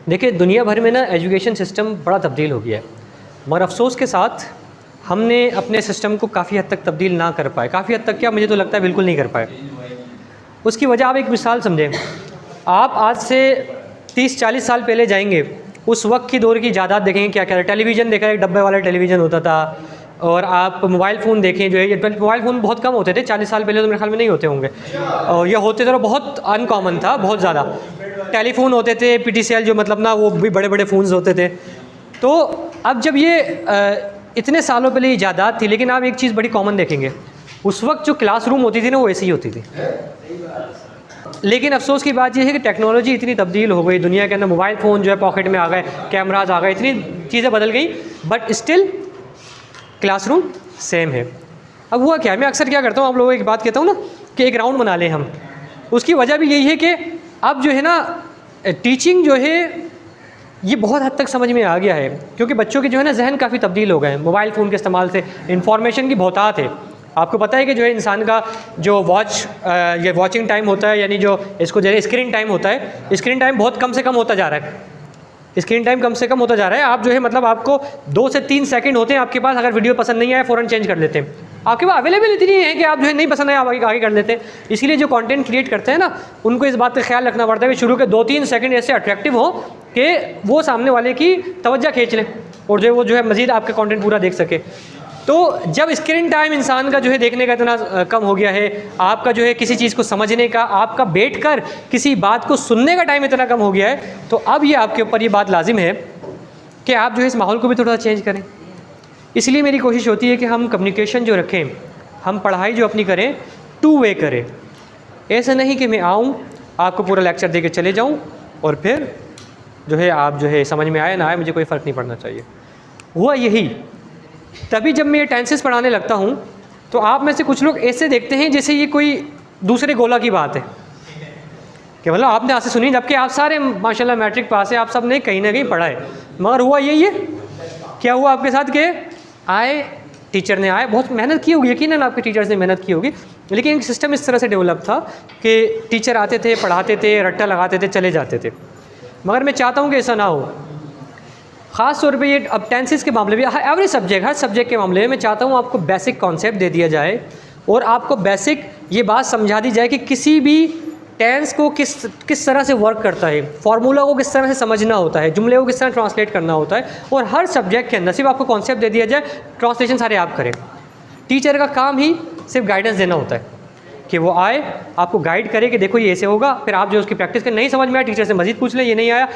देखिए दुनिया भर में ना एजुकेशन सिस्टम बड़ा तब्दील हो गया है, मगर अफसोस के साथ हमने अपने सिस्टम को काफ़ी हद तक तब्दील ना कर पाए। काफ़ी हद तक क्या, मुझे तो लगता है बिल्कुल नहीं कर पाए। उसकी वजह आप एक मिसाल समझें, आप आज से 30-40 साल पहले जाएंगे, उस वक्त की दौर की इजादात देखेंगे क्या क्या था। टेलीविज़न देखा, एक डब्बे वाला टेलीविज़न होता था। और आप मोबाइल फ़ोन देखें, जो है मोबाइल फ़ोन बहुत कम होते थे 40 साल पहले, तो मेरे ख्याल में नहीं होते होंगे, और ये होते थे तो बहुत अनकॉमन था, बहुत ज़्यादा। टेलीफोन होते थे PTCL, जो मतलब ना वो भी बड़े बड़े फ़ोन्स होते थे। तो अब जब ये इतने सालों पहले इजादात थी, लेकिन आप एक चीज़ बड़ी कॉमन देखेंगे, उस वक्त जो क्लासरूम होती थी ना वो ऐसी ही होती थी। लेकिन अफसोस की बात यह है कि टेक्नोलॉजी इतनी तब्दील हो गई, दुनिया के अंदर मोबाइल फ़ोन जो है पॉकेट में आ गए, कैमराज आ गए, इतनी चीज़ें बदल गई, बट स्टिल क्लासरूम सेम है। अब हुआ क्या, मैं अक्सर क्या करता हूँ, आप लोगों को एक बात कहता हूँ ना कि एक राउंड बना लें हम। उसकी वजह भी यही है कि अब जो है ना टीचिंग जो है ये बहुत हद तक समझ में आ गया है, क्योंकि बच्चों के जो है ना जहन काफ़ी तब्दील हो गए हैं मोबाइल फ़ोन के इस्तेमाल से। इंफॉर्मेशन की बहुतात है। आपको पता है कि जो है इंसान का जो ये वॉचिंग टाइम होता है, यानी जो इसको जो है स्क्रीन टाइम होता है, स्क्रीन टाइम बहुत कम से कम होता जा रहा है। स्क्रीन टाइम कम से कम होता जा रहा है। आप जो है मतलब आपको 2 से 3 सेकंड होते हैं आपके पास, अगर वीडियो पसंद नहीं आए फ़ौरन चेंज कर लेते हैं। आपके पास अवेलेबल इतनी है कि आप जो है नहीं पसंद आए आप आगे कर लेते हैं। इसीलिए जो कंटेंट क्रिएट करते हैं ना, उनको इस बात का ख्याल रखना पड़ता है कि शुरू के 2-3 सेकंड ऐसे अट्रैक्टिव हो कि वो सामने वाले की तवज्जो खींच लें, और वो जो है मज़ीद आपका कंटेंट पूरा देख सके। तो जब स्क्रीन टाइम इंसान का जो है देखने का इतना कम हो गया है, आपका जो है किसी चीज़ को समझने का, आपका बैठकर किसी बात को सुनने का टाइम इतना कम हो गया है, तो अब ये आपके ऊपर ये बात लाजिम है कि आप जो है इस माहौल को भी थोड़ा चेंज करें। इसलिए मेरी कोशिश होती है कि हम कम्युनिकेशन जो रखें, हम पढ़ाई जो अपनी करें 2 वे करें। ऐसा नहीं कि मैं आऊँ, आपको पूरा लेक्चर दे के चले जाऊँ, और फिर जो है आप जो है समझ में आए ना आए मुझे कोई फ़र्क नहीं पड़ना चाहिए। हुआ यही तभी जब मैं ये टेंसेस पढ़ाने लगता हूँ, तो आप में से कुछ लोग ऐसे देखते हैं जैसे ये कोई दूसरे गोला की बात है, कि मतलब आपने आज से सुनी, जबकि आप सारे माशाल्लाह मैट्रिक पास है, आप सब ने कहीं ना कहीं पढ़ा है। मगर हुआ यही है, क्या हुआ आपके साथ कि आए टीचर ने, आए बहुत मेहनत की होगी, यकीनन आपके टीचर्स ने मेहनत की होगी, लेकिन एक सिस्टम इस तरह से डेवलप था कि टीचर आते थे, पढ़ाते थे, रट्टा लगाते थे, चले जाते थे। मगर मैं चाहता हूँ कि ऐसा ना हो। ख़ास तौर पे ये अब टेंसेस के मामले में, एवरी सब्जेक्ट, हर सब्जेक्ट के मामले में मैं चाहता हूँ आपको बेसिक कॉन्सेप्ट दे दिया जाए, और आपको बेसिक ये बात समझा दी जाए कि किसी भी टेंस को किस तरह से वर्क करता है, फार्मूला को किस तरह से समझना होता है, जुमले को किस तरह ट्रांसलेट करना होता है। और हर सब्जेक्ट के अंदर सिर्फ आपको कॉन्सेप्ट दे दिया जाए, ट्रांसलेशन सारे आप करें। टीचर का काम ही सिर्फ गाइडेंस देना होता है कि वो आए, आपको गाइड करे कि देखो ये ऐसे होगा, फिर आप जो उसकी प्रैक्टिस करें। नहीं समझ में आया टीचर से मज़ीद पूछ लें, ये नहीं आया